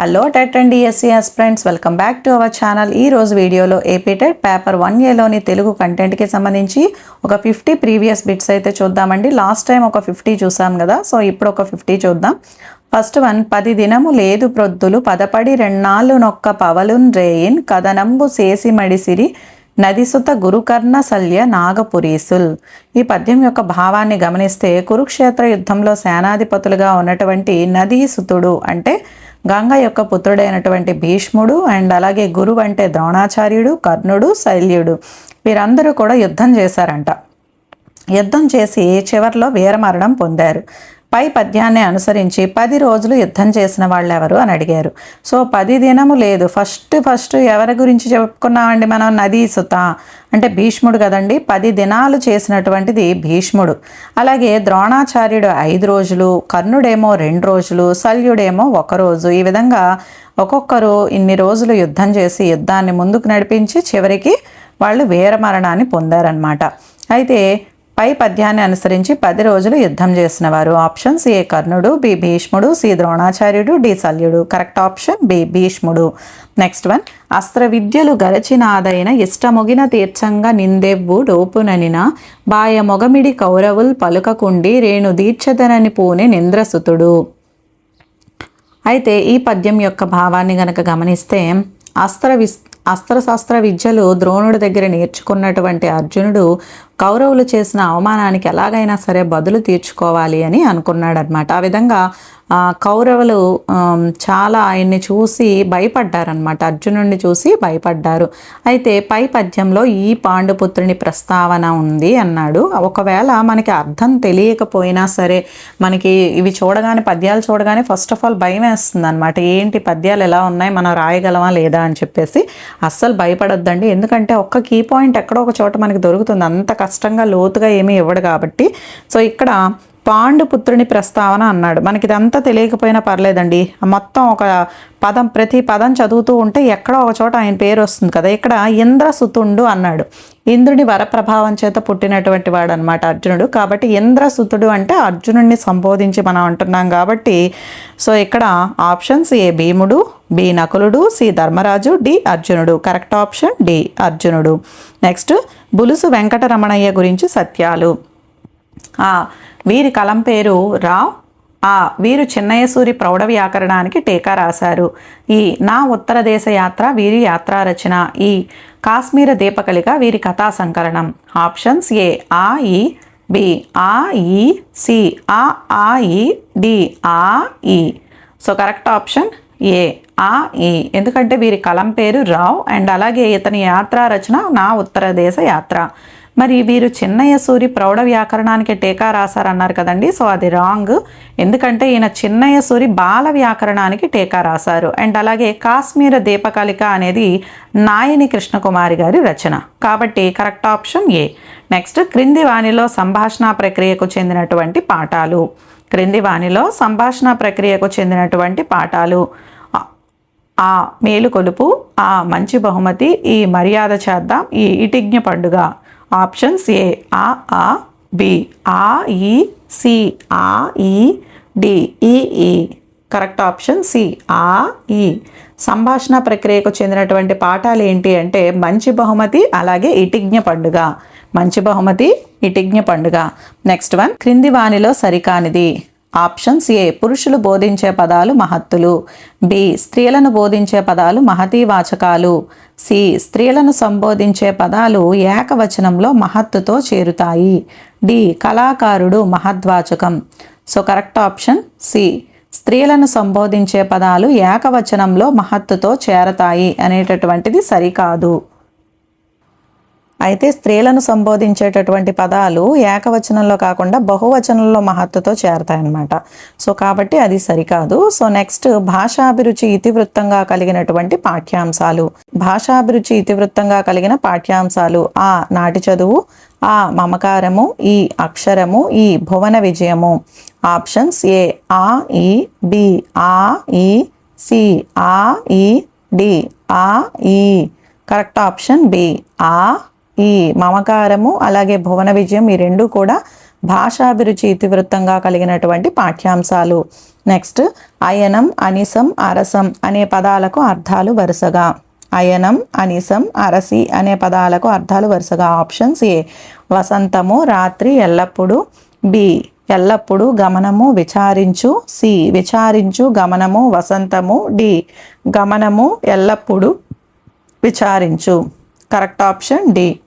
Hello TET and DSC aspirants, welcome back to our channel. ఈ రోజు వీడియోలో AP TET paper 1Aలోని Telugu కంటెంట్కి సంబంధించి ఒక 50 ప్రీవియస్ బిట్స్ అయితే చూద్దామండి. లాస్ట్ టైం ఒక 50 చూసాం కదా, సో ఇప్పుడు ఒక 50 చూద్దాం. ఫస్ట్ వన్, 10 దినము లేదు ప్రొద్దులు పదపడి రెండాళ్ళు నొక్క పవలున్ రేయిన్ కథనంబు చేసి మడిసిరి నదిసుత గురుకర్ణ శల్య నాగపురీసుల్. ఈ పద్యం యొక్క భావాన్ని గమనిస్తే కురుక్షేత్ర యుద్ధంలో సేనాధిపతులుగా ఉన్నటువంటి నదీసుతుడు అంటే గంగ యొక్క పుత్రుడైనటువంటి భీష్ముడు అండ్ అలాగే గురువు అంటే ద్రోణాచార్యుడు, కర్ణుడు, శల్యుడు వీరందరూ కూడా యుద్ధం చేశారంట. యుద్ధం చేసి చివరిలో వీరమరణం పొందారు. పై పద్యాన్ని అనుసరించి 10 రోజులు యుద్ధం చేసిన వాళ్ళు ఎవరు అని అడిగారు. సో 10 దినము లేదు. ఫస్ట్ ఎవరి గురించి చెప్పుకున్నామండి మనం? నదీసుత అంటే భీష్ముడు కదండి. 10 దినాలు చేసినటువంటిది భీష్ముడు. అలాగే ద్రోణాచార్యుడు 5 రోజులు, కర్ణుడేమో 2 రోజులు, శల్యుడేమో 1 రోజు. ఈ విధంగా ఒక్కొక్కరు ఇన్ని రోజులు యుద్ధం చేసి యుద్ధాన్ని ముందుకు నడిపించి చివరికి వాళ్ళు వీరమరణాన్ని పొందారనమాట. అయితే పై పద్యాన్ని అనుసరించి 10 రోజులు యుద్ధం చేసిన వారు ఆప్షన్స్: ఏ కర్ణుడు, బి భీష్ముడు, సి ద్రోణాచార్యుడు, డి శల్యుడు. కరెక్ట్ ఆప్షన్ బి భీష్ముడు. నెక్స్ట్ వన్, అస్త్ర విద్యలు గరచినాదైన ఇష్టమొగిన తీర్చంగా నిందెవ్వు డోపుననిన బాయ మొగమిడి కౌరవుల్ పలుకకుండి రేణు దీక్షతనని పూనె నింద్రసుతుడు. అయితే ఈ పద్యం యొక్క భావాన్ని గనక గమనిస్తే అస్త్రశస్త్ర విద్యలు ద్రోణుడి దగ్గర నేర్చుకున్నటువంటి అర్జునుడు కౌరవులు చేసిన అవమానానికి ఎలాగైనా సరే బదులు తీర్చుకోవాలి అని అనుకున్నాడనమాట. ఆ విధంగా కౌరవులు చాలా ఆయన్ని చూసి భయపడ్డారనమాట. అర్జునుడిని చూసి భయపడ్డారు. అయితే పై పద్యంలో ఈ పాండుపుత్రుని ప్రస్తావన ఉంది అన్నాడు. ఒకవేళ మనకి అర్థం తెలియకపోయినా సరే మనకి ఇవి చూడగానే, పద్యాలు చూడగానే ఫస్ట్ ఆఫ్ ఆల్ భయం వేస్తుంది అనమాట. ఏంటి పద్యాలు ఎలా ఉన్నాయి, మనం రాయగలమా లేదా అని చెప్పేసి. అస్సలు భయపడొద్దండి, ఎందుకంటే ఒక్క కీ పాయింట్ ఎక్కడో ఒక చోట మనకి దొరుకుతుంది. అంత కష్టంగా లోతుగా ఏమీ ఇవ్వడు కాబట్టి. సో ఇక్కడ పాండుపుత్రుని ప్రస్తావన అన్నాడు. మనకి ఇదంతా తెలియకపోయినా పర్లేదండి, మొత్తం ఒక పదం, ప్రతి పదం చదువుతూ ఉంటే ఎక్కడో ఒక చోట ఆయన పేరు వస్తుంది కదా. ఇక్కడ ఇంద్రసుతుండు అన్నాడు. ఇంద్రుని వరప్రభావం చేత పుట్టినటువంటి వాడు అనమాట అర్జునుడు. కాబట్టి ఇంద్రసుతుడు అంటే అర్జునుడిని సంబోధించి మనం అంటున్నాం కాబట్టి. సో ఇక్కడ ఆప్షన్స్: ఏ భీముడు, బి నకులుడు, సి ధర్మరాజు, డి అర్జునుడు. కరెక్ట్ ఆప్షన్ డి అర్జునుడు. నెక్స్ట్, బులుసు వెంకటరమణయ్య గురించి సత్యాలు. వీరి కలం పేరు రావ్. వీరు చిన్నయసూరి ప్రౌఢ వ్యాకరణానికి టీకా రాశారు. ఈ నా ఉత్తర దేశ యాత్ర వీరి యాత్రా రచన. ఈ కాశ్మీర దీపకలిక వీరి కథా సంకలనం. ఆప్షన్స్: ఏ ఆ ఈ, బి ఆ ఈ, సి ఆ ఈ, డి ఆ ఈ. సో కరెక్ట్ ఆప్షన్ ఏ ఆ ఈ. ఎందుకంటే వీరి కలం పేరు రావ్ అండ్ అలాగే ఇతని యాత్రా రచన నా ఉత్తర దేశ యాత్ర. మరి వీరు చిన్నయసూరి ప్రౌఢ వ్యాకరణానికి టీకా రాశారన్నారు కదండి. సో అది రాంగ్. ఎందుకంటే ఈయన చిన్నయసూరి బాల వ్యాకరణానికి టీకా రాశారు. అండ్ అలాగే కాశ్మీర దీపకలిక అనేది నాయని కృష్ణకుమారి గారి రచన. కాబట్టి కరెక్ట్ ఆప్షన్ ఏ. నెక్స్ట్, క్రింది వాణిలో సంభాషణ ప్రక్రియకు చెందినటువంటి పాఠాలు. క్రింది వాణిలో సంభాషణ ప్రక్రియకు చెందినటువంటి పాఠాలు: ఆ మేలుకొలుపు, ఆ మంచి బహుమతి, ఈ మర్యాద చేద్దాం, ఈ ఇటిజ్ఞ పండుగ. ఆప్షన్స్: ఏ ఆ, బి ఆ ఈ, సి ఆ ఈ, డి ఈ. కరెక్ట్ ఆప్షన్ సి ఆ ఈ. సంభాషణ ప్రక్రియకు చెందినటువంటి పాఠాలు ఏంటి అంటే మంచి బహుమతి అలాగే ఇటిజ్ఞ పండుగ. మంచి బహుమతి, ఇటిజ్ఞ పండుగ. నెక్స్ట్ వన్, క్రింది వానిలో సరికానిది. ఆప్షన్స్: ఏ పురుషులు బోధించే పదాలు మహత్తులు, బి స్త్రీలను బోధించే పదాలు మహతీవాచకాలు, సి స్త్రీలను సంబోధించే పదాలు ఏకవచనంలో మహత్తుతో చేరుతాయి, డి కళాకారుడు మహద్వాచకం. సో కరెక్ట్ ఆప్షన్ సి, స్త్రీలను సంబోధించే పదాలు ఏకవచనంలో మహత్తుతో చేరతాయి అనేటటువంటిది సరికాదు. అయితే స్త్రీలను సంబోధించేటటువంటి పదాలు ఏకవచనంలో కాకుండా బహువచనంలో మహత్తుతో చేరతాయన్నమాట. సో కాబట్టి అది సరికాదు. సో నెక్స్ట్, భాషాభిరుచి ఇతివృత్తంగా కలిగినటువంటి పాఠ్యాంశాలు. భాషాభిరుచి ఇతివృత్తంగా కలిగిన పాఠ్యాంశాలు: ఆ నాటి చదువు, ఆ మమకారము, ఈ అక్షరము, ఈ భువన విజయము. ఆప్షన్స్: ఏ ఆ ఈ, బి ఆ ఈ, సి ఆ ఈ, డి ఆ ఈ. కరెక్ట్ ఆప్షన్ బి ఆ ఈ. మమకారము అలాగే భువన విజయం ఈ రెండు కూడా భాషాభిరుచి ఇతివృత్తంగా కలిగినటువంటి పాఠ్యాంశాలు. నెక్స్ట్ అయనం, అనిసం, అరసం అనే పదాలకు అర్థాలు వరుసగా. అయనం, అనిసం, అరసి అనే పదాలకు అర్థాలు వరుసగా. ఆప్షన్స్ ఏ వసంతము, రాత్రి, ఎల్లప్పుడూ. బి ఎల్లప్పుడూ, గమనము, విచారించు. సి విచారించు, గమనము, వసంతము. డి గమనము, ఎల్లప్పుడూ, విచారించు. Correct option D.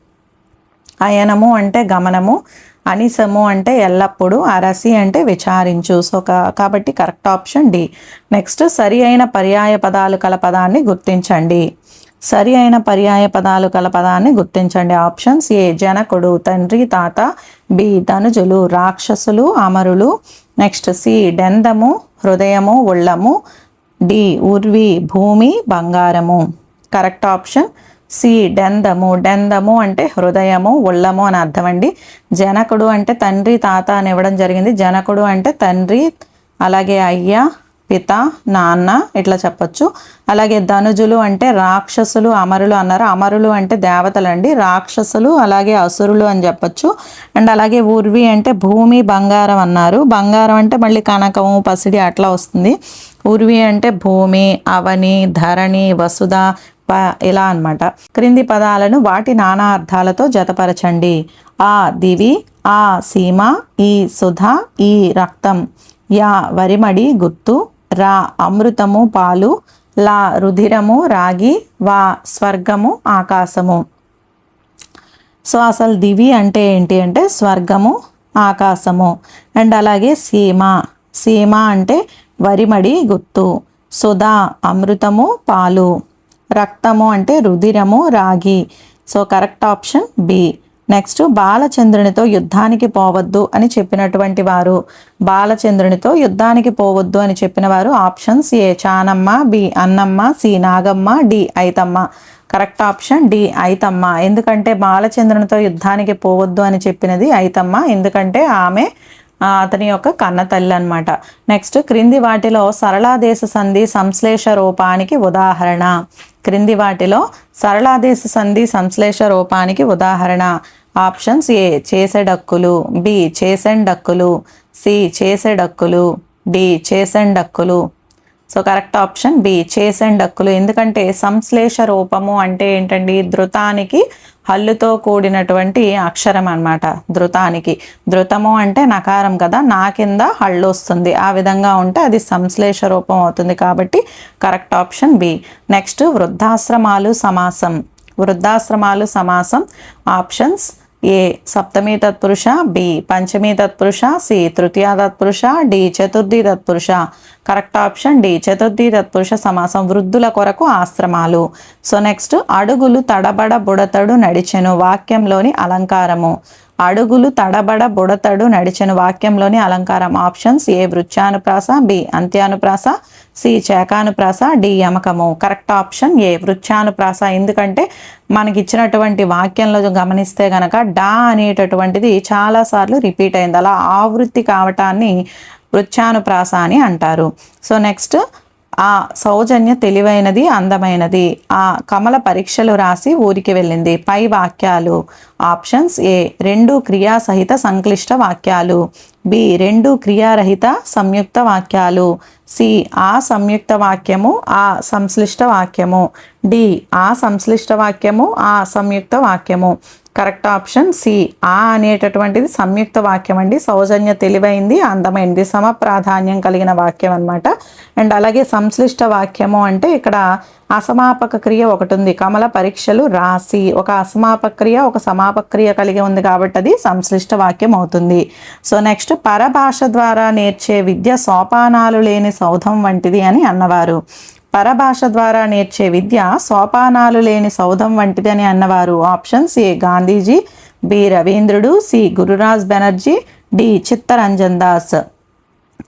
అయనము అంటే గమనము, అనిసము అంటే ఎల్లప్పుడూ, అరసి అంటే విచారించు. సో కాబట్టి కరెక్ట్ ఆప్షన్ డి. నెక్స్ట్ సరి అయిన పర్యాయ పదాలు కల పదాన్ని గుర్తించండి. సరి అయిన పర్యాయ పదాలు కల పదాన్ని గుర్తించండి. ఆప్షన్స్ ఏ జనకుడు, తండ్రి, తాత. బి ధనుజులు, రాక్షసులు, అమరులు. నెక్స్ట్ సి డెందము, హృదయము, ఉళ్ళము. డి ఉర్వి, భూమి, బంగారము. కరెక్ట్ ఆప్షన్ సి డెందము. డెందము అంటే హృదయము, ఉళ్ళము అని అర్థం అండి. జనకుడు అంటే తండ్రి, తాత అని ఇవ్వడం జరిగింది. జనకుడు అంటే తండ్రి, అలాగే అయ్య, పిత, నాన్న ఇట్లా చెప్పొచ్చు. అలాగే ధనుజులు అంటే రాక్షసులు, అమరులు అన్నారు. అమరులు అంటే దేవతలండి. రాక్షసులు అలాగే అసురులు అని చెప్పొచ్చు. అండ్ అలాగే ఊర్వి అంటే భూమి, బంగారం అన్నారు. బంగారం అంటే మళ్ళీ కనకము, పసిడి అట్లా వస్తుంది. ఊర్వి అంటే భూమి, అవని, ధరణి, వసుధ ఇలా అన్నమాట. క్రింది పదాలను వాటి నానా అర్థాలతో జతపరచండి. ఆ దివి, ఆ సీమ, ఈ సుధ, ఈ రక్తం. యా వరిమడి, గుర్తు. రా అమృతము, పాలు. లా రుధిరము, రాగి. వా స్వర్గము, ఆకాశము. సో అసలు దివి అంటే ఏంటి అంటే స్వర్గము, ఆకాశము. అండ్ అలాగే సీమ, సీమ అంటే వరిమడి, గుర్తు. సుధా అమృతము, పాలు. రక్తము అంటే రుధిరము, రాగి. So correct option B. Next బాలచంద్రునితో యుద్ధానికి పోవద్దు అని చెప్పినటువంటి వారు. బాలచంద్రునితో యుద్ధానికి పోవద్దు అని చెప్పిన వారు. Options A Channamma, B Annamma, C Nagamma, D Aitamma. Correct option D Aitamma. ఎందుకంటే బాలచంద్రునితో యుద్ధానికి పోవద్దు అని చెప్పినది ఐతమ్మ. ఎందుకంటే ఆమె అతని యొక్క కన్న తల్లి అనమాట. నెక్స్ట్ క్రింది వాటిలో సరళాదేశ సంధి సంశ్లేష రూపానికి ఉదాహరణ. క్రింది వాటిలో సరళాదేశ సంధి సంశ్లేష రూపానికి ఉదాహరణ. ఆప్షన్స్ ఏ చేసెడక్కులు, బి చేసెండక్కులు, సి చేసెడక్కులు, డి చేసెండక్కులు. సో కరెక్ట్ ఆప్షన్ బి చేసెండక్కులు. ఎందుకంటే సంశ్లేష రూపము అంటే ఏంటండి ధృతానికి హల్లుతో కూడినటువంటి అక్షరం అన్నమాట. ధృతానికి, ధృతము అంటే నకారం కదా, నా కింద హళ్ళు వస్తుంది, ఆ విధంగా ఉంటే అది సంశ్లేష రూపం అవుతుంది. కాబట్టి కరెక్ట్ ఆప్షన్ బి. నెక్స్ట్ వృద్ధాశ్రమాలు సమాసం. వృద్ధాశ్రమాలు సమాసం. ఆప్షన్స్ ఏ సప్తమి తత్పురుష, బి పంచమి తత్పురుష, సి తృతీయ తత్పురుష, డి చతుర్థి తత్పురుష. కరెక్ట్ ఆప్షన్ డి చతుర్థి తత్పురుష సమాసం. వృద్ధుల కొరకు ఆశ్రమాలు. సో నెక్స్ట్ అడుగులు తడబడ బుడతడు నడిచెను వాక్యంలోని అలంకారము. అడుగులు తడబడ బుడతడు నడిచెను వాక్యంలోని అలంకారం. ఆప్షన్స్ ఏ వృత్యానుప్రాస, బి అంత్యానుప్రాస, సి చేకానుప్రాస, డి యమకము. కరెక్ట్ ఆప్షన్ ఏ వృత్యానుప్రాస. ఎందుకంటే మనకి ఇచ్చినటువంటి వాక్యంలో గమనిస్తే గనక డా అనేటటువంటిది చాలాసార్లు రిపీట్ అయింది. అలా ఆవృత్తి కావటాన్ని వృత్యానుప్రాస అని అంటారు. సో నెక్స్ట్ ఆ సౌజన్య తెలివైనది, అందమైనది. ఆ కమల పరీక్షలు రాసి ఊరికి వెళ్ళింది. పై వాక్యాలు. ఆప్షన్స్ ఏ రెండు క్రియాసహిత సంక్లిష్ట వాక్యాలు, బి రెండు క్రియారహిత సంయుక్త వాక్యాలు, సి ఆ సంయుక్త వాక్యము ఆ సంశ్లిష్ట వాక్యము, డి ఆ సంశ్లిష్ట వాక్యము ఆ సంయుక్త వాక్యము. కరెక్ట్ ఆప్షన్ సి ఆ అనేటటువంటిది సంయుక్త వాక్యం అండి. సౌజన్య తెలివైంది, అందమైంది, సమ ప్రాధాన్యం కలిగిన వాక్యం అనమాట. అండ్ అలాగే సంశ్లిష్ట వాక్యము అంటే ఇక్కడ అసమాపక క్రియ ఒకటి ఉంది. కమల పరీక్షలు రాసి ఒక అసమాపక క్రియ ఒక సమాపక క్రియ కలిగి ఉంది కాబట్టి అది సంశ్లిష్ట వాక్యం అవుతుంది. సో నెక్స్ట్ పరభాష ద్వారా నేర్చే విద్య సోపానాలు లేని సౌధం వంటిది అని అన్నవారు. పరభాష ద్వారా నేర్చే విద్య సోపానాలు లేని సౌధం వంటిది అని అన్నవారు. ఆప్షన్స్ ఏ గాంధీజీ, బి రవీంద్రుడు, C Gururaj Banerjee, D Chittaranjan Das.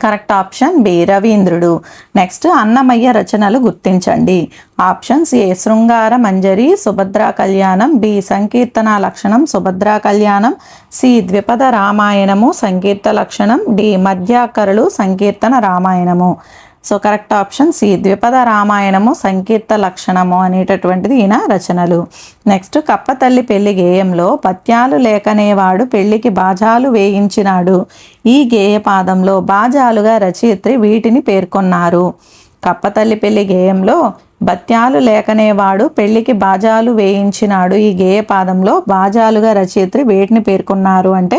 Correct option B రవీంద్రుడు. నెక్స్ట్ అన్నమయ్య రచనలు గుర్తించండి. ఆప్షన్స్ ఏ శృంగార మంజరి, సుభద్రా కళ్యాణం, బి సంకీర్తన లక్షణం, సుభద్రా కళ్యాణం, సి ద్విపద రామాయణము, సంకీర్త లక్షణం, డి మధ్యాకరులు, సంకీర్తన రామాయణము. సో కరెక్ట్ ఆప్షన్ సి ద్విపద రామాయణము సంకీర్త లక్షణము అనేటటువంటిది ఈయన రచనలు. నెక్స్ట్ కప్పతల్లి పెళ్లి గేయంలో పద్యాలు లేకనేవాడు పెళ్లికి బాజాలు వేయించినాడు. ఈ గేయపాదంలో బాజాలుగా రచయిత్రి వీటిని పేర్కొన్నారు. కప్పతల్లి పెళ్లి గేయంలో బత్యాలు లేకనేవాడు పెళ్లికి బాజాలు వేయించినాడు. ఈ గేయపాదంలో బాజాలుగా రచయిత్రి వేటిని పేర్కొన్నారు అంటే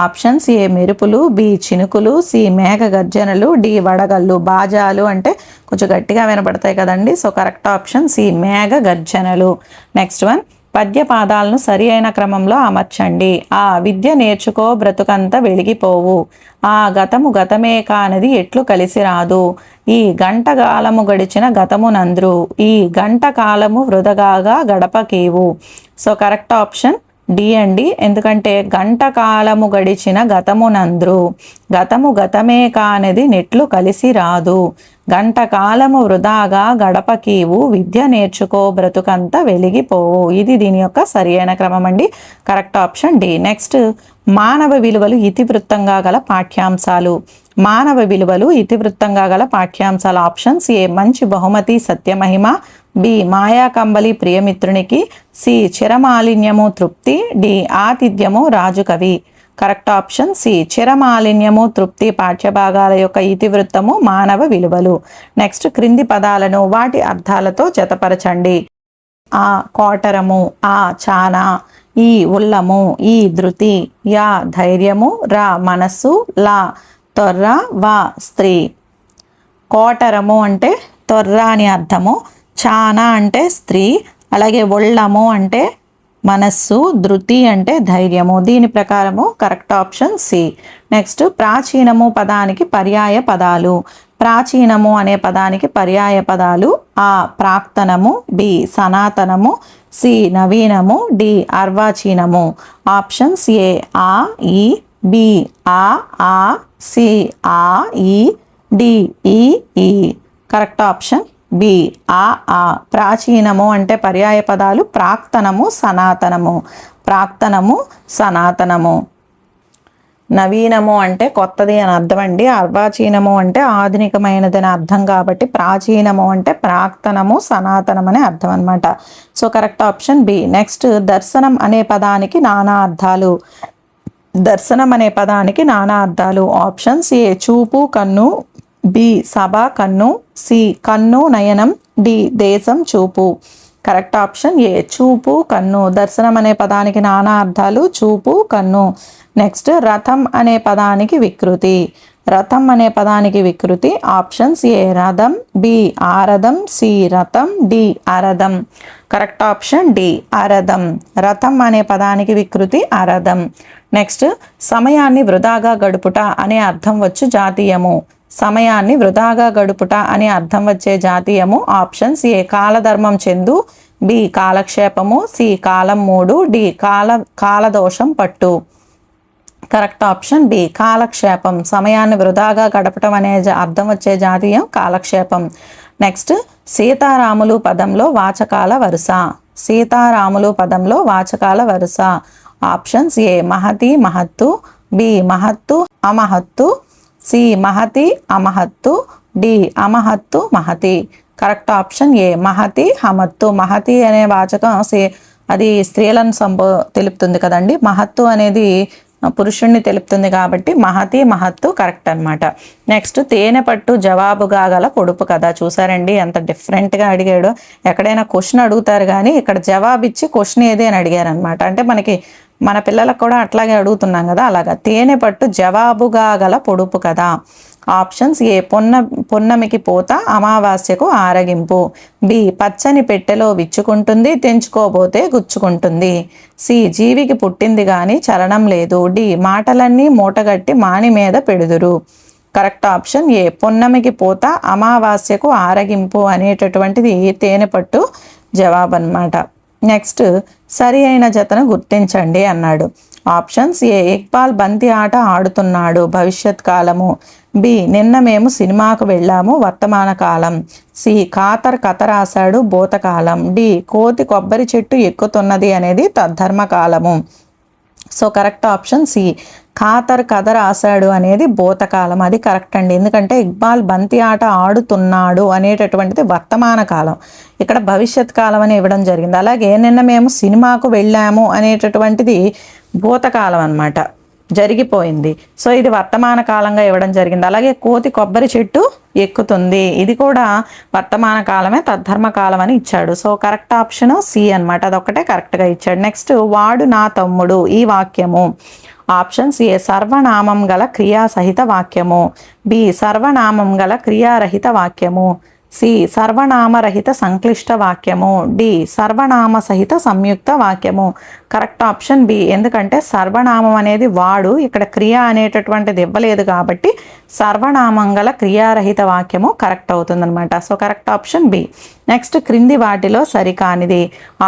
ఆప్షన్స్ ఏ మెరుపులు, బి చినుకులు, సి మేఘ గర్జనలు, డి వడగళ్ళు. బాజాలు అంటే కొంచెం గట్టిగా వినపడతాయి కదండి. సో కరెక్ట్ ఆప్షన్ సి మేఘ గర్జనలు. నెక్స్ట్ వన్ పద్య పాదాలను సరి అయిన క్రమంలో అమర్చండి. ఆ విద్య నేర్చుకో బ్రతుకంత వెలిగిపోవు. ఆ గతము గతమే కానది ఎట్లు కలిసి రాదు. ఈ గంట కాలము గడిచిన గతము నంద్రు. ఈ గంట కాలము వృధగాగా గడపకేవు. సో కరెక్ట్ ఆప్షన్ డి అండి. ఎందుకంటే గంట కాలము గడిచిన గతము నంద్రు. గతము గతమే కానది నెట్లు కలిసి రాదు. గంట కాలము వృధాగా గడపకీవు. విద్య నేర్చుకో బ్రతుకంత వెలిగిపోవు. ఇది దీని యొక్క సరియైన క్రమం అండి. Correct option D. నెక్స్ట్ మానవ విలువలు ఇతివృత్తంగా గల పాఠ్యాంశాలు. మానవ విలువలు ఇతివృత్తంగా గల పాఠ్యాంశాలు. ఆప్షన్స్ ఏ మంచి బహుమతి సత్యమహిమ, బి మాయా కంబలి ప్రియమిత్రునికి, సి చిరమాలిన్యము తృప్తి, డి ఆతిథ్యము రాజుకవి. కరెక్ట్ ఆప్షన్ సి చిరమాలిన్యము తృప్తి పాఠ్యభాగాల యొక్క ఇతివృత్తము మానవ విలువలు. నెక్స్ట్ క్రింది పదాలను వాటి అర్థాలతో జతపరచండి. ఆ కోటరము, ఆ చానా, ఈ ఉల్లము, ఈ ధృతి, యా ధైర్యము, రా మనస్సు, లా తొర్ర, వా స్త్రీ. కోటరము అంటే తొర్ర అని అర్థము, చానా అంటే స్త్రీ, అలాగే ఒళ్ళము అంటే మనస్సు, ధృతి అంటే ధైర్యము. దీని ప్రకారము కరెక్ట్ ఆప్షన్ సి. నెక్స్ట్ ప్రాచీనము పదానికి పర్యాయ పదాలు. ప్రాచీనము అనే పదానికి పర్యాయ పదాలు ఆ ప్రాక్తనము, బి సనాతనము, సి నవీనము, డి అర్వాచీనము. ఆప్షన్స్ ఏ ఆ ఈ, బి ఆ సి ఆ ఈ, డి ఈ. కరెక్ట్ ఆప్షన్ బి ఆ. ప్రాచీనము అంటే పర్యాయ పదాలు ప్రాక్తనము, సనాతనము. ప్రాక్తనము, సనాతనము. నవీనము అంటే కొత్తది అని అర్థం అండి. అర్వాచీనము అంటే ఆధునికమైనదని అర్థం కాబట్టి ప్రాచీనము అంటే ప్రాక్తనము, సనాతనం అనే అర్థం అనమాట. So correct option B. Next దర్శనం అనే పదానికి నానా అర్థాలు. దర్శనం అనే పదానికి నానా అర్థాలు. ఆప్షన్స్ ఏ చూపు కన్ను, బి సభ కన్ను, సి కన్ను నయనం, డి దేశం చూపు. కరెక్ట్ ఆప్షన్ ఏ చూపు కన్ను. దర్శనం అనే పదానికి నానా అర్థాలు చూపు కన్ను. నెక్స్ట్ రథం అనే పదానికి వికృతి. రథం అనే పదానికి వికృతి. ఆప్షన్స్ ఏ రథం, బి ఆరథం, సి రథం, డి అరథం. కరెక్ట్ ఆప్షన్ డి అరథం. రథం అనే పదానికి వికృతి అరథం. నెక్స్ట్ సమయాన్ని వృధాగా గడుపుట అనే అర్థం వచ్చు జాతీయము. సమయాన్ని వృధాగా గడుపుట అని అర్థం వచ్చే జాతీయము. ఆప్షన్స్ ఏ కాలధర్మం చెందు, బి కాలక్షేపము, సి కాలం మూడు, డి కాలదోషం పట్టు. కరెక్ట్ ఆప్షన్ బి కాలక్షేపం. సమయాన్ని వృధాగా గడపటం అనే అర్థం వచ్చే జాతీయం కాలక్షేపం. నెక్స్ట్ సీతారాములు పదంలో వాచకాల వరుస. సీతారాములు పదంలో వాచకాల వరుస. ఆప్షన్స్ ఏ మహతి మహత్తు, బి మహత్తు అమహత్తు, సి మహతి అమహత్తు, డి అమహత్తు మహతి. కరెక్ట్ ఆప్షన్ ఏ మహతి హమత్తు. మహతి అనే వాచకం అది స్త్రీలను తెలుపుతుంది కదండి. మహత్తు అనేది పురుషుణ్ణి తెలుపుతుంది కాబట్టి మహతి మహత్తు కరెక్ట్ అనమాట. నెక్స్ట్ తేనె పట్టు జవాబుగా గల పొడుపు కథ. చూసారండి ఎంత డిఫరెంట్గా అడిగాడు. ఎక్కడైనా క్వశ్చన్ అడుగుతారు కానీ ఇక్కడ జవాబు ఇచ్చి క్వశ్చన్ ఏది అని అడిగారు అనమాట. అంటే మన పిల్లలకు కూడా అట్లాగే అడుగుతున్నాం కదా, అలాగా తేనె పట్టు జవాబుగా గల పొడుపు కథ. ఆప్షన్స్ ఏ పొన్నమికి పోత అమావాస్యకు ఆరగింపు, బి పచ్చని పెట్టెలో విచ్చుకుంటుంది తెంచుకోబోతే గుచ్చుకుంటుంది, సి జీవికి పుట్టింది గాని చలనం లేదు, డి మాటలన్నీ మూటగట్టి మాని మీద పెడుదురు. కరెక్ట్ ఆప్షన్ ఏ పొన్నమికి పోత అమావాస్యకు ఆరగింపు అనేటటువంటిది తేనె పట్టు జవాబు అన్నమాట. నెక్స్ట్ సరి అయిన జతను గుర్తించండి అన్నాడు. ఆప్షన్స్ ఏ ఇక్బాల్ బంతి ఆట ఆడుతున్నాడు భవిష్యత్ కాలము, బి నిన్న మేము సినిమాకు వెళ్ళాము వర్తమాన కాలం, సి ఖాతర్ కథ రాశాడు భూతకాలం, డి కోతి కొబ్బరి చెట్టు ఎక్కుతున్నది అనేది తద్ధర్మ కాలము. So correct option C Qatar కథ రాశాడు అనేది భూతకాలం, అది కరెక్ట్ అండి. ఎందుకంటే ఇక్బాల్ బంతి ఆట ఆడుతున్నాడు అనేటటువంటిది వర్తమాన కాలం, ఇక్కడ భవిష్యత్ కాలం అని ఇవ్వడం జరిగింది. అలాగే నిన్న మేము సినిమాకు వెళ్ళాము అనేటటువంటిది భూతకాలం అన్నమాట, జరిగిపోయింది. సో ఇది వర్తమాన కాలంగా ఇవ్వడం జరిగింది. అలాగే కోతి కొబ్బరి చెట్టు ఎక్కుతుంది, ఇది కూడా వర్తమాన కాలమే, తద్ధర్మ కాలం అని ఇచ్చాడు. సో కరెక్ట్ ఆప్షన్ సి అనమాట, అదొక్కటే కరెక్ట్గా ఇచ్చాడు. నెక్స్ట్ వాడు నా తమ్ముడు, ఈ వాక్యము ఆప్షన్స్ ఏ సర్వనామం గల క్రియాసహిత వాక్యము, బి సర్వనామం గల క్రియారహిత వాక్యము, సి సర్వనామరహిత సంక్లిష్ట వాక్యము, డి సర్వనామ సహిత సంయుక్త వాక్యము. కరెక్ట్ ఆప్షన్ బి, ఎందుకంటే సర్వనామం అనేది వాడు, ఇక్కడ క్రియ అనేటటువంటిది ఇవ్వలేదు కాబట్టి సర్వనామం గల క్రియారహిత వాక్యము కరెక్ట్ అవుతుందన్నమాట. So correct option B. Next క్రింది వాటిలో సరికానిది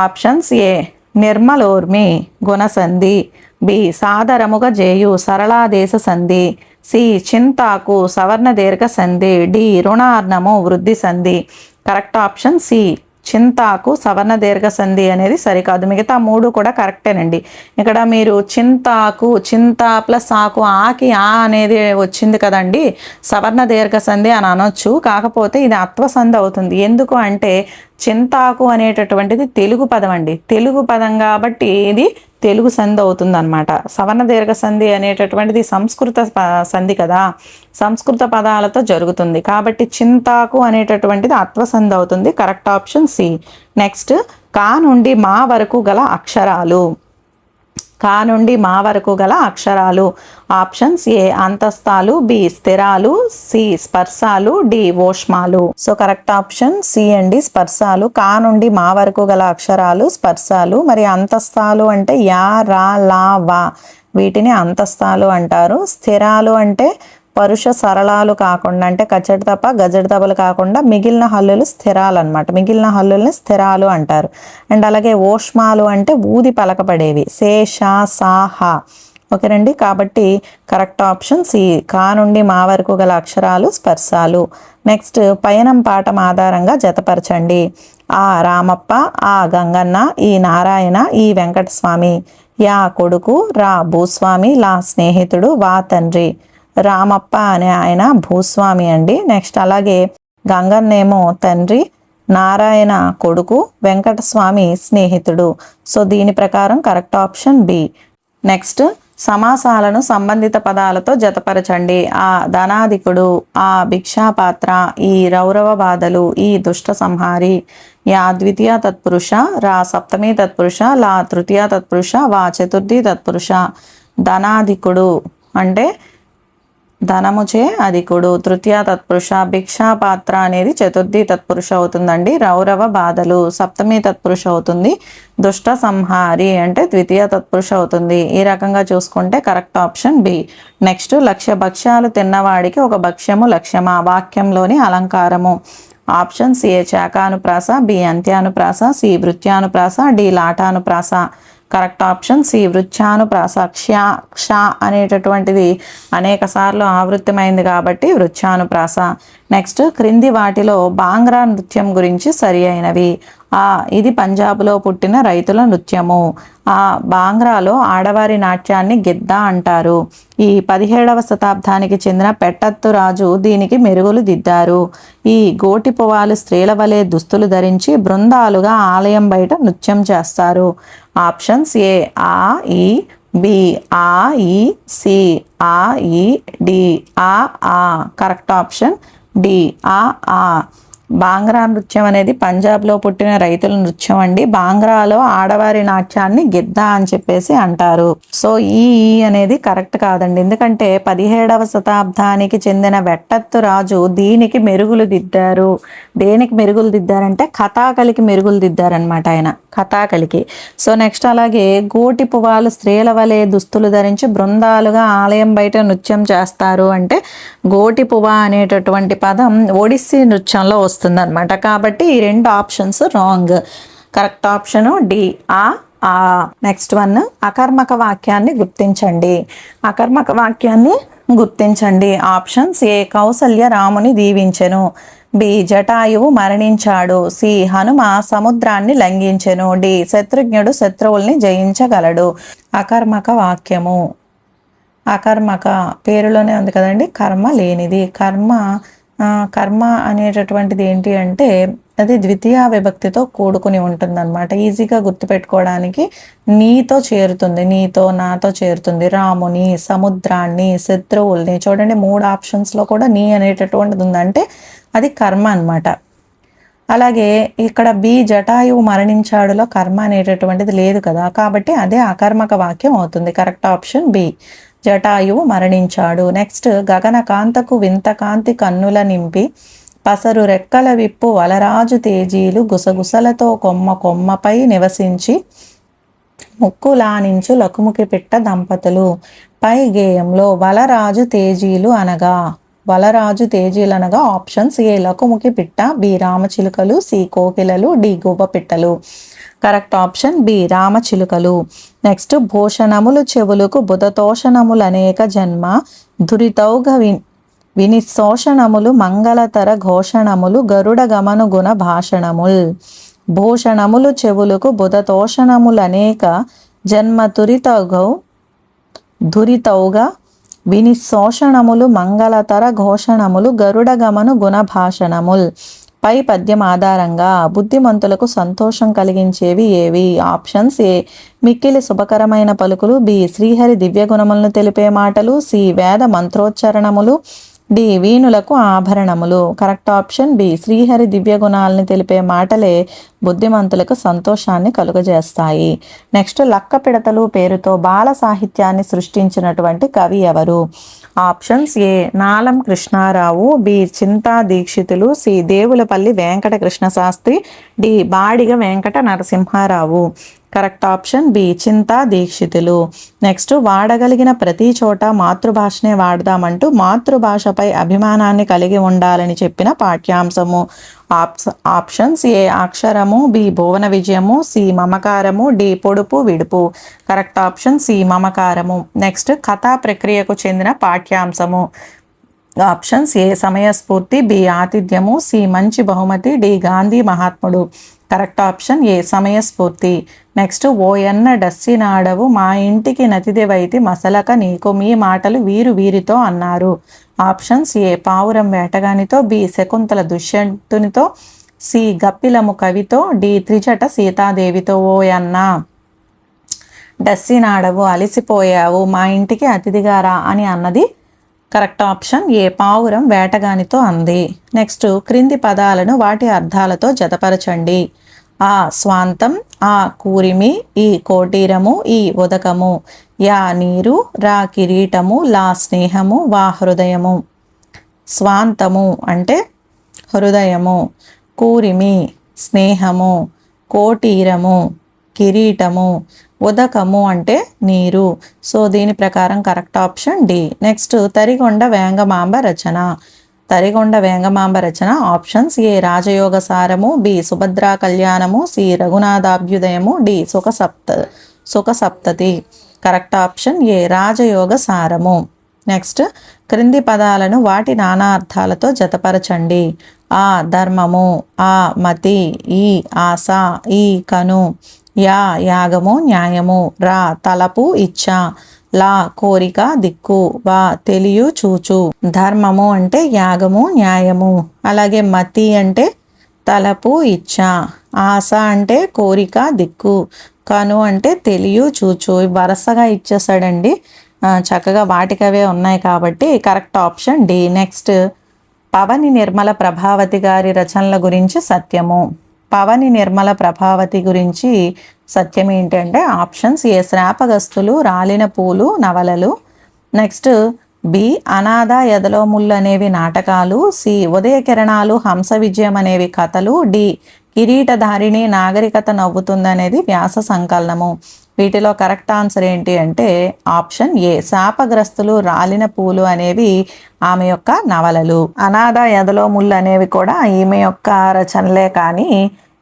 ఆప్షన్స్ ఏ నిర్మలోర్మి గుణసంధి, బి సాదరముగా జేయు సరళాదేశ సంధి, సి చింతాకు సవర్ణ దీర్ఘ సంధి, డి రుణార్ణము వృద్ధి సంధి. కరెక్ట్ ఆప్షన్ సి చింతాకు సవర్ణ దీర్ఘ సంధి అనేది సరికాదు, మిగతా మూడు కూడా కరెక్టేనండి. ఇక్కడ మీరు చింతాకు, చింత ప్లస్ ఆకు, ఆకి ఆ అనేది వచ్చింది కదండి, సవర్ణ దీర్ఘ సంధి అని అనొచ్చు, కాకపోతే ఇది అత్వ సంధి అవుతుంది. ఎందుకు అంటే చింతాకు అనేటటువంటిది తెలుగు పదం అండి, తెలుగు పదం కాబట్టి ఇది తెలుగు సంధి అవుతుంది అనమాట. సవర్ణ దీర్ఘ సంధి అనేటటువంటిది సంస్కృత సంధి కదా, సంస్కృత పదాలతో జరుగుతుంది కాబట్టి చింతాకు అనేటటువంటిది అత్వ సంధి అవుతుంది. Correct option C. నెక్స్ట్ కా నుండి మా వరకు గల అక్షరాలు, కా నుండి మా వరకు గల అక్షరాలు ఆప్షన్స్ ఏ అంతస్తాలు, బి స్థిరాలు, సి స్పర్శాలు, డి ఓష్మాలు. సో కరెక్ట్ ఆప్షన్ సి అండి, స్పర్శాలు. కా నుండి మా వరకు గల అక్షరాలు స్పర్శాలు. మరి అంతస్తాలు అంటే యా, రా, లా, వా, వీటిని అంతస్తాలు అంటారు. స్థిరాలు అంటే పరుష సరళాలు కాకుండా, అంటే కచ్చడి తప్ప గజడి తప్పలు కాకుండా మిగిలిన హల్లులు స్థిరాలు అనమాట, మిగిలిన హల్లుల్ని స్థిరాలు అంటారు. అండ్ అలాగే ఓష్మాలు అంటే ఊది పలకపడేవి, సే, షా, సా, హా. ఓకేనండి, కాబట్టి కరెక్ట్ ఆప్షన్ సి, కా నుండి మా వరకు గల అక్షరాలు స్పర్శాలు. నెక్స్ట్ పయనం పాఠం ఆధారంగా జతపరచండి. ఆ రామప్ప, ఆ గంగన్న, ఈ నారాయణ, ఈ వెంకటస్వామి. యా కొడుకు, రా భూస్వామి, లా స్నేహితుడు, వా తండ్రి. రామప్ప అనే ఆయన భూస్వామి అండి. నెక్స్ట్ అలాగే గంగన్నేమో తండ్రి, నారాయణ కొడుకు, వెంకటస్వామి స్నేహితుడు. సో దీని ప్రకారం కరెక్ట్ ఆప్షన్ బి. నెక్స్ట్ సమాసాలను సంబంధిత పదాలతో జతపరచండి. ఆ ధనాధికుడు, ఆ భిక్షాపాత్ర, ఈ రౌరవ బాధలు, ఈ దుష్ట సంహారి. యా ద్వితీయ తత్పురుష, రా సప్తమి తత్పురుష, లా తృతీయ తత్పురుష, వా చతుర్థి తత్పురుష. ధనాధికుడు అంటే ధనముచే అధికుడు, తృతీయ తత్పురుష. భిక్షాపాత్ర అనేది చతుర్థి తత్పురుష అవుతుందండి. రౌరవ బాధలు సప్తమి తత్పురుష అవుతుంది. దుష్ట సంహారి అంటే ద్వితీయ తత్పురుష అవుతుంది. ఈ రకంగా చూసుకుంటే కరెక్ట్ ఆప్షన్ బి. నెక్స్ట్ లక్ష్య భక్ష్యాలు తిన్నవాడికి ఒక భక్ష్యము లక్ష్యమా, వాక్యంలోని అలంకారము. ఆప్షన్స్ ఏ శాఖానుప్రాస, బి అంత్యానుప్రాస, సి వృత్యానుప్రాస, డి లాటానుప్రాస. కరెక్ట్ ఆప్షన్ సి వృత్యానుప్రాస. క్ష అనేటటువంటిది అనేక సార్లు ఆవృత్తమైంది కాబట్టి వృత్యానుప్రాస. నెక్స్ట్ క్రింది వాటిలో బాంగ్రా నృత్యం గురించి సరి అయినవి. ఇది పంజాబ్లో పుట్టిన రైతుల నృత్యము. బాంగ్రాలో ఆడవారి నాట్యాన్ని గిద్దా అంటారు. ఈ 17వ శతాబ్దానికి చెందిన పెట్టత్తు రాజు దీనికి మెరుగులు దిద్దారు. ఈ గోటి పువ్వాలు స్త్రీల వలె దుస్తులు ధరించి బృందాలుగా ఆలయం బయట నృత్యం చేస్తారు. ఆప్షన్స్ ఏ ఆ, ఈ, బి ఆ, ఈ, సి ఆ, ఈ, డి ఆ. కరెక్ట్ ఆప్షన్ డి ఆ. బాంగ్రా నృత్యం అనేది పంజాబ్లో పుట్టిన రైతుల నృత్యం అండి. బాంగ్రాలో ఆడవారి నాట్యాన్ని గిద్దా అని చెప్పేసి అంటారు. సో ఈ అనేది కరెక్ట్ కాదండి, ఎందుకంటే 17వ శతాబ్దానికి చెందిన వెట్టత్తు రాజు దీనికి మెరుగులు దిద్దారు. దేనికి మెరుగులు దిద్దారంటే కథాకళికి మెరుగులు దిద్దారనమాట ఆయన, కథాకళికి. సో నెక్స్ట్ అలాగే గోటి పువ్వాలు స్త్రీల వలె దుస్తులు ధరించి బృందాలుగా ఆలయం బయట నృత్యం చేస్తారు అంటే గోటి పువ్వ అనేటటువంటి పదం ఒడిస్సీ నృత్యంలో వస్తుంది అనమాట. కాబట్టి ఈ రెండు options wrong. Correct option D ఆ. నెక్స్ట్ వన్ అకర్మక వాక్యాన్ని గుర్తించండి. అకర్మక వాక్యాన్ని గుర్తించండి. ఆప్షన్స్ ఏ కౌసల్య రాముని దీవించెను, బి జటాయువు మరణించాడు, సి హనుమ సముద్రాన్ని లంఘించెను, డి శత్రుఘ్నుడు శత్రువుల్ని జయించగలడు. అకర్మక వాక్యము అకర్మక పేరులోనే ఉంది కదండి, కర్మ లేనిది. కర్మ అనేటటువంటిది ఏంటి అంటే అది ద్వితీయ విభక్తితో కూడుకుని ఉంటుందన్నమాట. ఈజీగా గుర్తుపెట్టుకోవడానికి నీతో చేరుతుంది, నీతో నాతో చేరుతుంది. రాముని, సముద్రాన్ని, శత్రువుల్ని. చూడండి 3 ఆప్షన్స్లో కూడా నీ అనేటటువంటిది ఉందంటే అది కర్మ అన్నమాట. అలాగే ఇక్కడ బి జటాయువు మరణించాడులో కర్మ అనేటటువంటిది లేదు కదా, కాబట్టి అదే అకర్మక వాక్యం అవుతుంది. కరెక్ట్ ఆప్షన్ బి, జటాయువు మరణించాడు. నెక్స్ట్, గగనకాంతకు వింతకాంతి కన్నుల నింపి పసరు రెక్కల విప్పు వలరాజు తేజీలు గుసగుసలతో కొమ్మపై నివసించి ముక్కులానించు లకుముకి పిట్ట దంపతులు. పై గేయంలో వలరాజు తేజీలు అనగా ఆప్షన్స్ ఏ లకుముకి పిట్ట, బి రామచిలుకలు, సి కోకిలలు, డి గువ్వ పిట్టలు. కరెక్ట్ ఆప్షన్ బి రామచిలుకలు. నెక్స్ట్, భూషణములు చెవులకు బుధతోషణములు అనేక జన్మ దురితౌగ వినిశోషణములు మంగళతర ఘోషణములు గరుడ గమను గుణ భాషణముల్. భూషణములు చెవులకు బుధతోషణములు అనేక జన్మ దురితౌగా వినిశోషణములు మంగళతర ఘోషణములు గరుడ గమను గుణ భాషణముల్. పై పద్యం ఆధారంగా బుద్ధిమంతులకు సంతోషం కలిగించేవి ఏవి? ఆప్షన్స్ ఏ మిక్కిలి శుభకరమైన పలుకులు, బి శ్రీహరి దివ్య గుణములను తెలిపే మాటలు, సి వేద మంత్రోచ్చరణములు, డి వీణులకు ఆభరణములు. కరెక్ట్ ఆప్షన్ బి శ్రీహరి దివ్య గుణాలను తెలిపే మాటలే బుద్ధిమంతులకు సంతోషాన్ని కలుగజేస్తాయి. నెక్స్ట్, లక్క పిడతలు పేరుతో బాల సాహిత్యాన్ని సృష్టించినటువంటి కవి ఎవరు? Options A Nalam Krishnarao, B Chinta Dikshitulu, C Devulapalli Venkata Krishna Sastri, D Badiga Venkata Narasimharao. Correct option B Chinta Dikshitulu. Next, వాడగలిగిన ప్రతి చోట మాతృభాషనే వాడదామంటూ మాతృభాషపై అభిమానాన్ని కలిగి ఉండాలని చెప్పిన పాఠ్యాంశము. ఆప్షన్స్ ఏ అక్షరము, బి భువన విజయము, సి మమకారము, డి పొడుపు విడుపు. కరెక్ట్ ఆప్షన్ సి మమకారము. నెక్స్ట్, కథా ప్రక్రియకు చెందిన పాఠ్యాంశము. ఆప్షన్స్ ఏ సమయస్ఫూర్తి, బి ఆతిథ్యము, సి మంచి బహుమతి, డి గాంధీ మహాత్ముడు. కరెక్ట్ ఆప్షన్ ఏ సమయస్ఫూర్తి. నెక్స్ట్, ఓయన్న డస్సినాడవు మా ఇంటికి నతిదెవైతి మసలక నీకు మీ మాటలు వీరితో అన్నారు. ఆప్షన్స్ ఏ పావురం వేటగానితో, బి శకుంతల దుష్యంతునితో, సి గప్పిలము కవితో, డి త్రిజట సీతాదేవితో. ఓయన్న డస్సినాడవు అలసిపోయావు మా ఇంటికి అతిథిగా రా అని అన్నది కరెక్ట్ ఆప్షన్ ఏ పావురం వేటగానితో అంది. నెక్స్ట్, క్రింది పదాలను వాటి అర్థాలతో జతపరచండి. ఆ స్వాంతం, ఆ కూరిమి, ఈ కోటీరము, ఈ ఉదకము. యా నీరు, రా కిరీటము, లా స్నేహము, వా హృదయము. స్వాంతము అంటే హృదయము, కూరిమి స్నేహము, కోటీరము కిరీటము, ఉదకము అంటే నీరు. సో దీని ప్రకారం correct option D. Next, Tarigonda Vengamamba రచన. ఆప్షన్స్ ఏ రాజయోగ సారము, బి సుభద్రా కళ్యాణము, సి రఘునాథాభ్యుదయము, డి సుఖ సప్తతి. కరెక్ట్ ఆప్షన్ ఏ రాజయోగ సారము. నెక్స్ట్, క్రింది పదాలను వాటి నానా అర్థాలతో జతపరచండి. ఆ ధర్మము, ఆ మతి, ఈ ఆశ, ఈ కను. యా యాగము న్యాయము, రా తలపు ఇచ్చ, లా కోరిక దిక్కు, వా తెలియు చూచు. ధర్మము అంటే యాగము న్యాయము, అలాగే మతి అంటే తలపు ఇచ్చ, ఆశ అంటే కోరిక దిక్కు, కను అంటే తెలియు చూచు. వరుసగా ఇచ్చేసాడండి, చక్కగా వాటికవే ఉన్నాయి కాబట్టి correct option D. Next, Pavani Nirmala Prabhavati గారి రచనల గురించి సత్యము. పవని నిర్మల ప్రభావతి గురించి సత్యం ఏంటంటే ఆప్షన్స్ ఏ శ్రాపగస్తులు, రాలిన పూలు నవలలు. నెక్స్ట్, బి అనాథ ఎదలో ముళ్ళు అనేవి నాటకాలు, సి ఉదయ కిరణాలు హంస విజయం అనేవి కథలు, డి కిరీటధారిణి నాగరికత నవ్వుతుందనేది వ్యాస సంకలనము. వీటిలో కరెక్ట్ ఆన్సర్ ఏంటి అంటే ఆప్షన్ ఏ శాపగ్రస్తులు, రాలిన పూలు అనేవి ఆమె యొక్క నవలలు. అనాథ ఎదలో ముళ్ళు అనేవి కూడా ఈమె యొక్క రచనలే, కానీ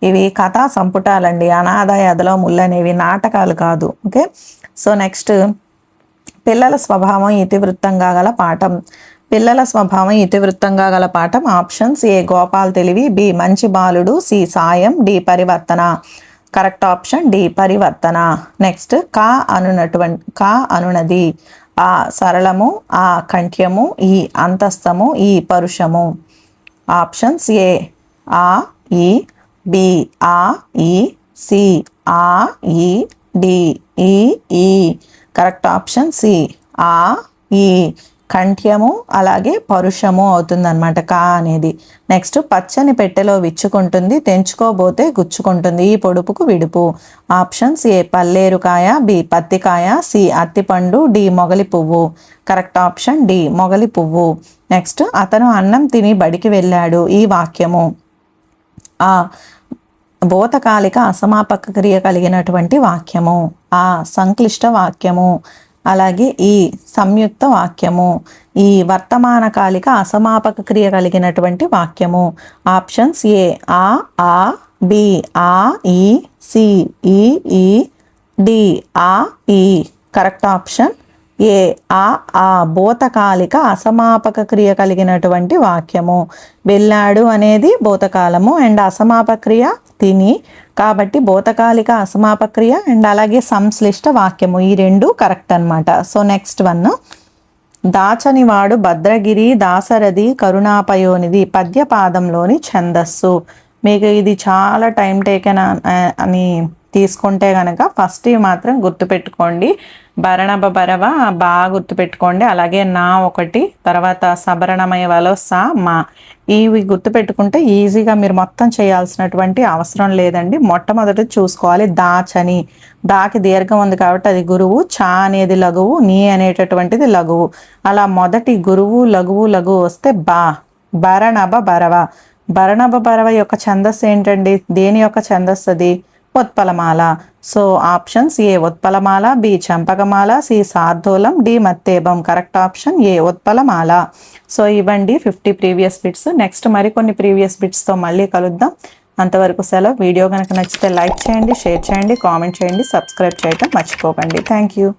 ఇవి కథా సంపుటాలండి. అనాథ ఎదలో ముళ్ళు అనేవి నాటకాలు కాదు. ఓకే, సో నెక్స్ట్, పిల్లల స్వభావం ఇతివృత్తంగా గల పాఠం. పిల్లల స్వభావం ఇతివృత్తంగా గల పాఠం. ఆప్షన్స్ ఏ గోపాల్ తెలివి, బి మంచి బాలుడు, సి సాయం, డి పరివర్తన. కరెక్ట్ ఆప్షన్ డి పరివర్తన. నెక్స్ట్, కా అనునది. ఆ సరళము, ఆ కంఠ్యము, ఈ అంతస్తము, ఈ పరుషము. ఆప్షన్స్ ఏ ఆ ఈ బి ఆ ఈ సి ఆ ఈ డి ఈ ఈ. కరెక్ట్ ఆప్షన్ సి ఆ ఈ. కంఠ్యము అలాగే పరుషము అవుతుందన్నమాట కా అనేది. నెక్స్ట్ పచ్చని పెట్టెలో విచ్చుకుంటుంది, తెంచుకోబోతే గుచ్చుకుంటుంది, ఈ పొడుపుకు విడుపు. ఆప్షన్స్ ఏ పల్లేరుకాయ, బి పత్తికాయ, సి అత్తిపండు, డి మొగలి పువ్వు. కరెక్ట్ ఆప్షన్ డి మొగలి పువ్వు. నెక్స్ట్ అతను అన్నం తిని బడికి వెళ్ళాడు, ఈ వాక్యము. ఆ భూతకాలిక అసమాపక క్రియ కలిగినటువంటి వాక్యము. ఆ సంక్లిష్ట వాక్యము. అలాగే ఈ సంయుక్త వాక్యము. ఈ వర్తమానకాలిక అసమాపక క్రియ కలిగినటువంటి వాక్యము. ఆప్షన్స్ ఏ ఆ బి ఆ ఈ సి ఈ డి ఆ ఈ. కరెక్ట్ ఆప్షన్ ఏ ఆ భూతకాలిక అసమాపక క్రియ కలిగినటువంటి వాక్యము. వెళ్ళాడు అనేది భూతకాలము అండ్ అసమాపక క్రియ తిని, కాబట్టి భూతకాలిక అసమాపక క్రియ అండ్ అలాగే సంశ్లిష్ట వాక్యము, ఈ రెండు కరెక్ట్ అనమాట. So next one, దాచనివాడు Bhadragiri Dasarathi కరుణాపయోనిధి పద్యపాదంలోని ఛందస్సు. మీకు ఇది చాలా టైం టేకెన్ అని తీసుకుంటే కనుక ఫస్ట్ మాత్రం గుర్తుపెట్టుకోండి. భరణభ భరవ బాగా గుర్తుపెట్టుకోండి. అలాగే నా ఒకటి, తర్వాత సభరణమయ వలస మా, ఇవి గుర్తుపెట్టుకుంటే ఈజీగా మీరు మొత్తం చేయాల్సినటువంటి అవసరం లేదండి. మొట్టమొదటి చూసుకోవాలి దాచని, దాకి దీర్ఘం ఉంది కాబట్టి అది గురువు, చా అనేది లఘువు, నీ అనేటటువంటిది లఘువు. అలా మొదటి గురువు లఘువు లఘువు వస్తే బా భరణభ భరవ. భరణభ భరవ యొక్క ఛందస్సు ఏంటండి? దేని యొక్క ఛందస్సు అది? ఉత్పలమాల. సో ఆప్షన్స్ ఏ ఉత్పలమాల, బి చంపకమాల, సి శార్దూలం, డి మత్తేబం. కరెక్ట్ ఆప్షన్ ఏ ఉత్పలమాల. సో ఇవ్వండి 50 ప్రీవియస్ బిట్స్. నెక్స్ట్ మరికొన్ని ప్రీవియస్ బిట్స్తో మళ్ళీ కలుద్దాం. అంతవరకు సెలవు. వీడియో కనుక నచ్చితే లైక్ చేయండి, షేర్ చేయండి, కామెంట్ చేయండి, సబ్స్క్రైబ్ చేయటం మర్చిపోకండి. Thank you.